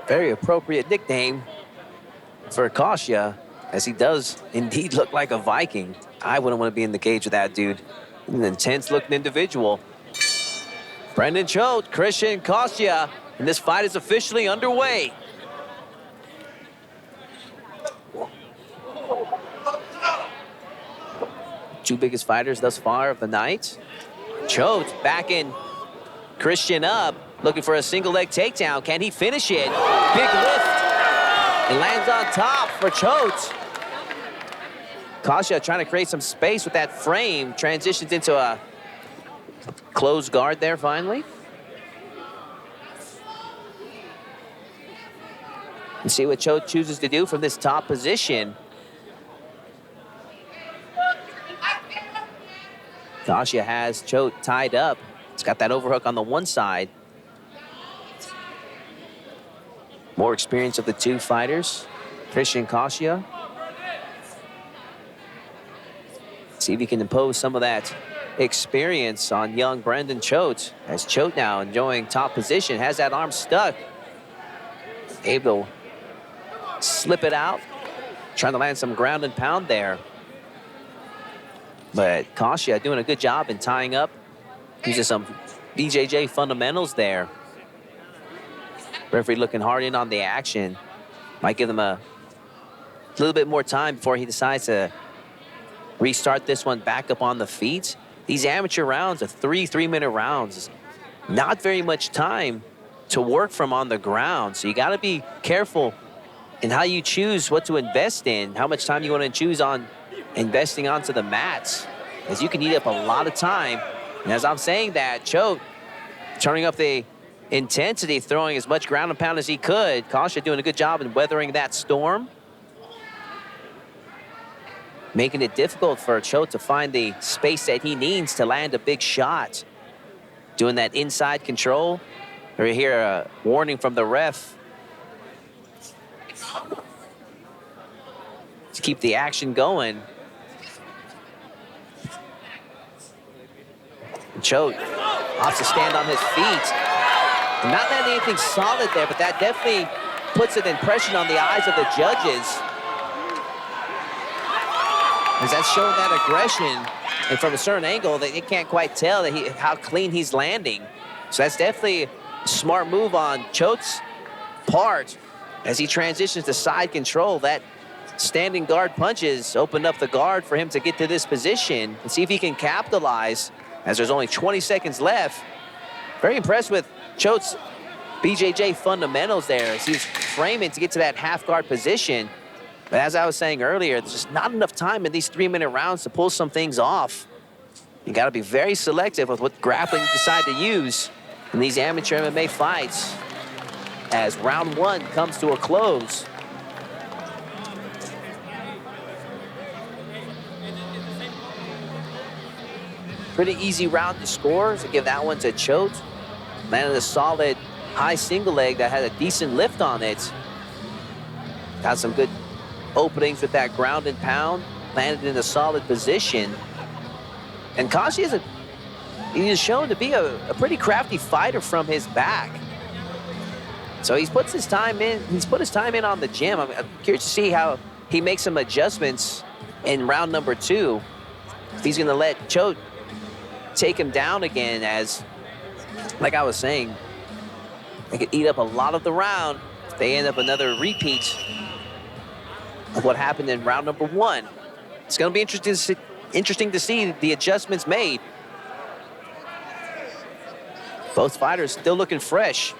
Very appropriate nickname for Coscia, as he does indeed look like a Viking. I wouldn't want to be in the cage with that dude. An intense-looking individual. Brendan Choat, Christian Coscia, and this fight is officially underway. Two biggest fighters thus far of the night. Choat backing Christian up, looking for a single leg takedown. Can he finish it? Big lift. It lands on top for Choat. Coscia trying to create some space with that frame. Transitions into a closed guard there finally. And see what Choat chooses to do from this top position. Coscia has Choat tied up. It's got that overhook on the one side. More experience of the two fighters. Christian Coscia. See if he can impose some of that experience on young Brendan Choat. As Choat now enjoying top position, has that arm stuck. Able to slip it out. Trying to land some ground and pound there. But Coscia doing a good job in tying up. Using some BJJ fundamentals there. Referee looking hard in on the action. Might give them a little bit more time before he decides to restart this one back up on the feet. These amateur rounds are three-minute rounds. Not very much time to work from on the ground. So you got to be careful in how you choose what to invest in, how much time you want to choose on investing onto the mats, as you can eat up a lot of time. And as I'm saying that, Choat turning up the intensity, throwing as much ground and pound as he could. Coscia doing a good job in weathering that storm. Making it difficult for Choat to find the space that he needs to land a big shot. Doing that inside control. We hear a warning from the ref to keep the action going. Choat opts to stand on his feet. Not landing anything solid there, but that definitely puts an impression on the eyes of the judges, as that's showing that aggression. And from a certain angle, they can't quite tell that how clean he's landing. So that's definitely a smart move on Choat's part as he transitions to side control. That standing guard punches opened up the guard for him to get to this position and see if he can capitalize, as there's only 20 seconds left. Very impressed with Choat's BJJ fundamentals there as he's framing to get to that half guard position. But as I was saying earlier, there's just not enough time in these 3-minute rounds to pull some things off. You got to be very selective with what grappling you decide to use in these amateur MMA fights as round one comes to a close. Pretty easy round to score, so give that one to Choat. Landed a solid high single leg that had a decent lift on it. Got some good openings with that ground and pound. Landed in a solid position. And Coscia is shown to be a pretty crafty fighter from his back. So he's put his time in. He's put his time in on the gym. I'm curious to see how he makes some adjustments in round number two. If he's going to let Choat take him down again, as, like I was saying, they could eat up a lot of the round if they end up another repeat of what happened in round number one. It's going to be interesting to see the adjustments made. Both fighters still looking fresh.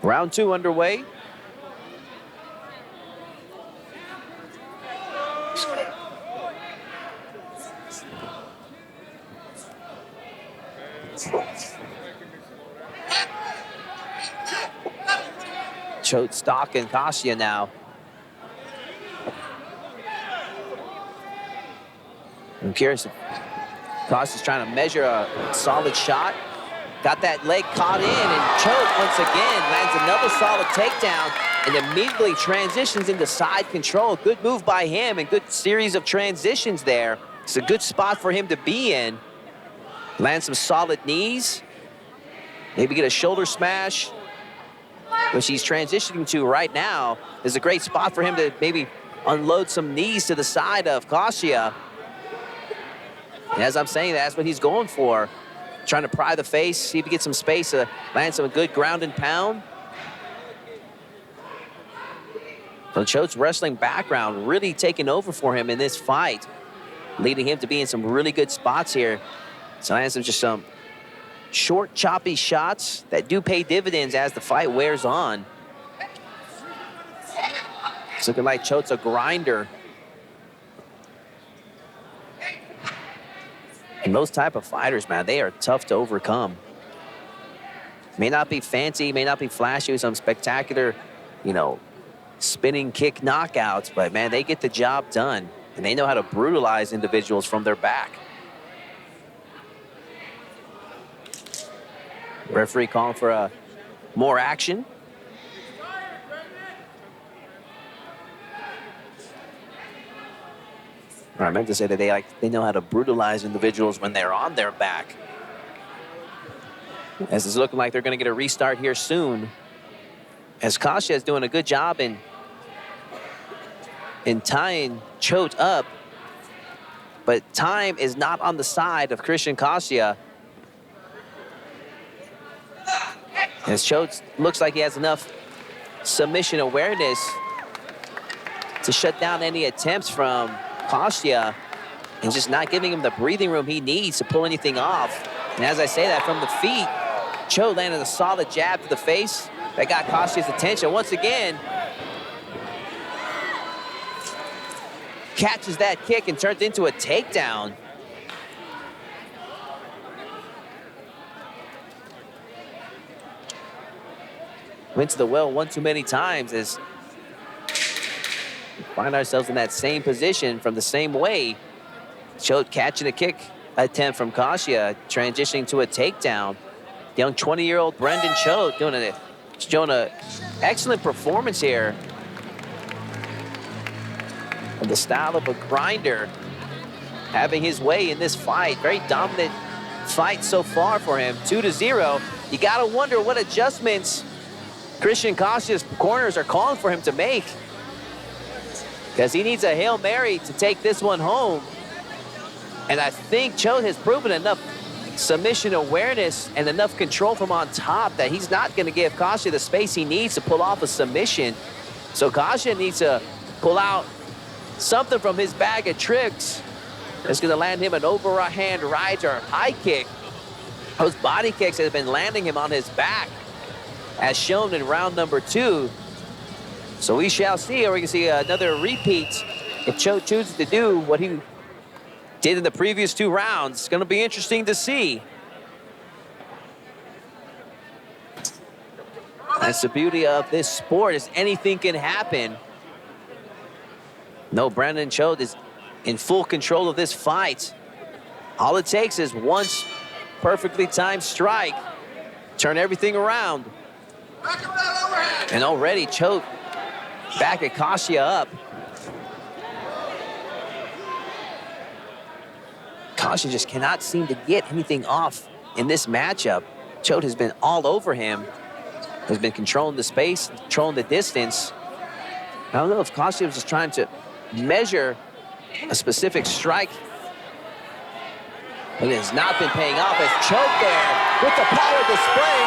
Round two underway. Choat stalking Coscia now. I'm curious if Coscia's trying to measure a solid shot. Got that leg caught in, and Choat once again lands another solid takedown and immediately transitions into side control. Good move by him and good series of transitions there It's a good spot for him to be in. Land some solid knees. Maybe get a shoulder smash, which he's transitioning to right now. Is a great spot for him to maybe unload some knees to the side of Coscia. And as I'm saying, that's what he's going for. Trying to pry the face, see if he gets some space to land some good ground and pound. So Choat's wrestling background really taking over for him in this fight, leading him to be in some really good spots here. So lands him just some short, choppy shots that do pay dividends as the fight wears on. It's looking like Choat's a grinder. And those type of fighters, man, they are tough to overcome. May not be fancy, may not be flashy with some spectacular, spinning kick knockouts, but, man, they get the job done. And they know how to brutalize individuals from their back. Referee calling for more action. I meant to say that they know how to brutalize individuals when they're on their back. As it's looking like they're going to get a restart here soon. As Coscia is doing a good job in tying Choat up. But time is not on the side of Christian Coscia. As Choat looks like he has enough submission awareness to shut down any attempts from Coscia and just not giving him the breathing room he needs to pull anything off. And as I say that, from the feet, Choat landed a solid jab to the face that got Coscia's attention. Once again, catches that kick and turns into a takedown. Went to the well one too many times as we find ourselves in that same position from the same way. Choat catching a kick attempt from Coscia, transitioning to a takedown. Young 20-year-old Brendan Choat showing an excellent performance here. And the style of a grinder, having his way in this fight. Very dominant fight so far for him, 2-0. You gotta wonder what adjustments Christian Coscia's corners are calling for him to make, because he needs a Hail Mary to take this one home. And I think Choat has proven enough submission awareness and enough control from on top that he's not going to give Coscia the space he needs to pull off a submission. So Coscia needs to pull out something from his bag of tricks that's going to land him an overhand right or high kick. Those body kicks have been landing him on his back, as shown in round number 2. So we shall see, or we can see another repeat if Choat chooses to do what he did in the previous 2 rounds. It's going to be interesting to see. That's the beauty of this sport, is anything can happen. No, Brendan Choat is in full control of this fight. All it takes is one perfectly timed strike, turn everything around. And already Choat back at Coscia up. Coscia just cannot seem to get anything off in this matchup. Choat has been all over him, has been controlling the space, controlling the distance. I don't know if Coscia was just trying to measure a specific strike, but it has not been paying off as Choat there with the power display.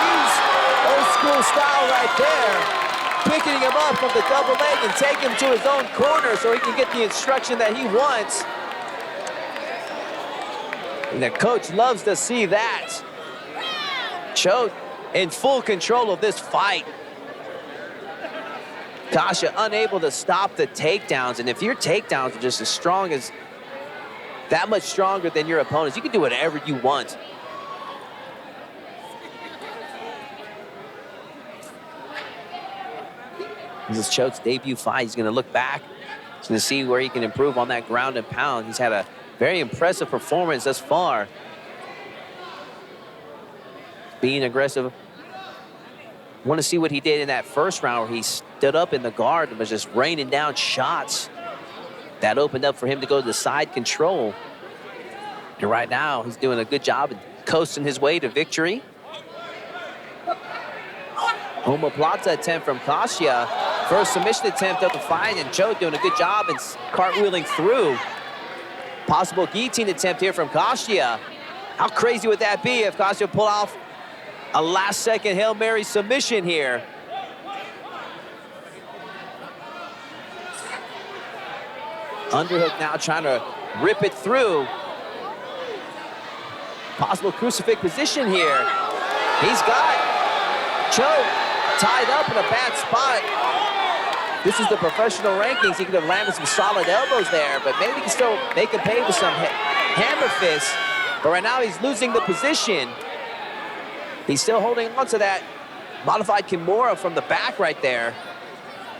He's old school style right there, picking him up from the double leg and taking him to his own corner so he can get the instruction that he wants. And the coach loves to see that. Choat in full control of this fight. Coscia unable to stop the takedowns. And if your takedowns are just as strong as, that much stronger than your opponents, you can do whatever you want. This is Choat's debut fight. He's going to look back. He's going to see where he can improve on that ground and pound. He's had a very impressive performance thus far. Being aggressive. Want to see what he did in that first round where he stood up in the guard and was just raining down shots. That opened up for him to go to the side control. And right now, he's doing a good job of coasting his way to victory. Omoplata attempt from Coscia. First submission attempt of the fight, and Choat doing a good job and cartwheeling through. Possible guillotine attempt here from Coscia. How crazy would that be if Coscia pulled off a last-second Hail Mary submission here? Underhook now trying to rip it through. Possible crucifix position here. He's got Choat tied up in a bad spot. This is the professional rankings. He could have landed some solid elbows there, but maybe he can still make him pay with some hammer fists. But right now he's losing the position. He's still holding on to that modified Kimura from the back right there.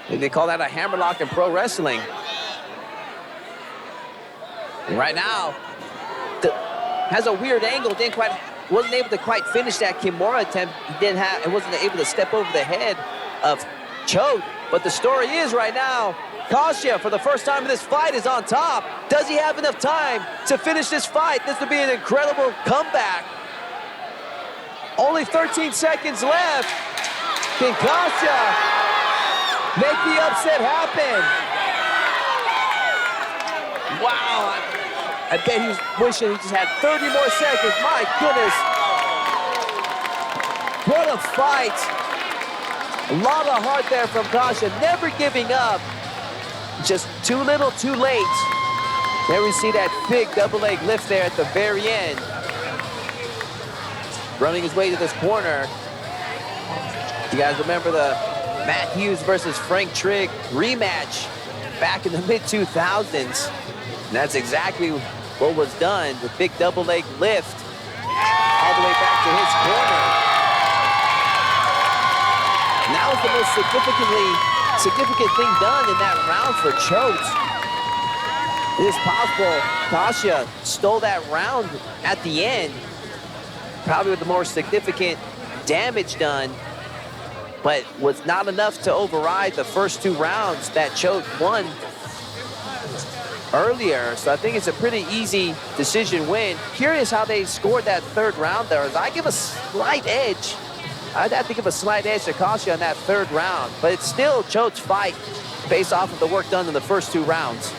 They call that a hammerlock in pro wrestling. And right now, has a weird angle, wasn't able to quite finish that Kimura attempt. He wasn't able to step over the head of Choat. But the story is right now, Coscia, for the first time in this fight, is on top. Does he have enough time to finish this fight? This would be an incredible comeback. Only 13 seconds left. Can Coscia make the upset happen? Wow. I bet he was wishing he just had 30 more seconds. My goodness. What a fight. A lot of heart there from Coscia, never giving up. Just too little, too late. There we see that big double leg lift there at the very end. Running his way to this corner. You guys remember the Matt Hughes versus Frank Trigg rematch back in the mid-2000s. And that's exactly what was done, the big double leg lift all the way back to his corner. And that was the most significant thing done in that round for Choat. It is possible Coscia stole that round at the end, probably with the more significant damage done, but was not enough to override the first two rounds that Choat won earlier. So I think it's a pretty easy decision win. Curious how they scored that third round there. I give a slight edge. I'd have to give a slight edge to Coscia in that third round, but it's still Choat's fight based off of the work done in the first two rounds.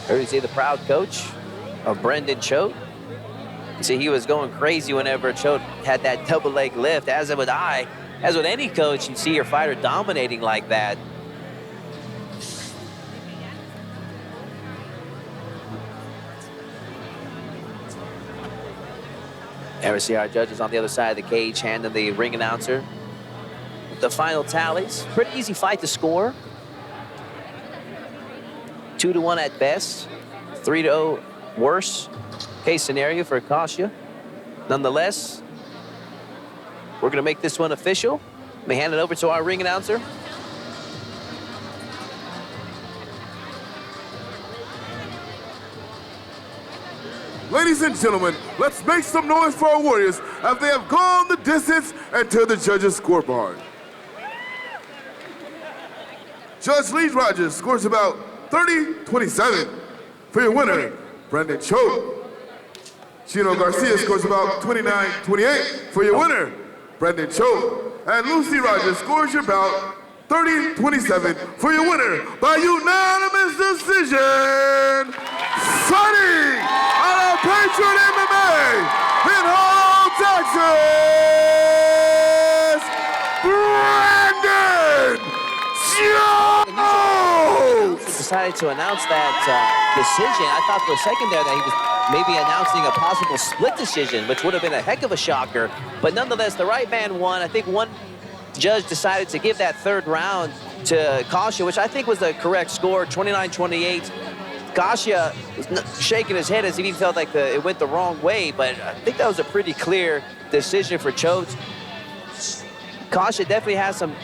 There you see the proud coach of Brendan Choat. You see he was going crazy whenever Choat had that double leg lift, as would I. As with any coach, you see your fighter dominating like that. And we see our judges on the other side of the cage handing the ring announcer the final tallies. Pretty easy fight to score. 2-1 at best, 3-0 worst case scenario for Coscia. Nonetheless, we're gonna make this one official. Let me hand it over to our ring announcer. Ladies and gentlemen, let's make some noise for our warriors as they have gone the distance and to the judges' scoreboard. Judge Lee Rogers scores about 30-27 for your winner, Brendan Choat. Chino Garcia scores about 29-28 for your winner, Brendan Choat. And Lucy Rogers scores you about 30-27 for your winner by unanimous decision, fighting out of Patriot MMA in Hollow, Texas, Brendan Choat! Decided to announce that decision. I thought for a second there that he was maybe announcing a possible split decision, which would have been a heck of a shocker. But nonetheless, the right man won. I think one judge decided to give that third round to Coscia, which I think was the correct score, 29-28. Coscia was shaking his head as if he felt like it went the wrong way, but I think that was a pretty clear decision for Choat. Coscia definitely has some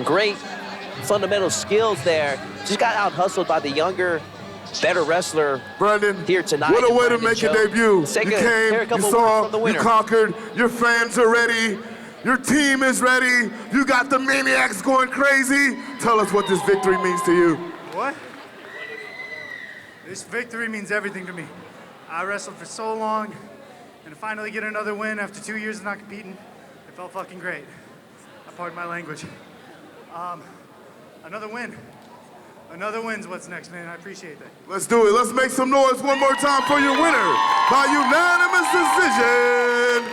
great fundamental skills there. Just got out-hustled by the younger better wrestler Brandon, here tonight. what a way to Brandon make your Choat. debut. Let's take You a- hear a came, you couple words saw, from the you winner. conquered, your fans are ready, your team is ready, you got the maniacs going crazy. Tell us what this victory means to you. What? This victory means everything to me. I wrestled for so long, and to finally get another win after 2 years of not competing, it felt fucking great. I pardon my language. Another win. Another win's what's next, man. I appreciate that. Let's do it. Let's make some noise one more time for your winner by unanimous decision,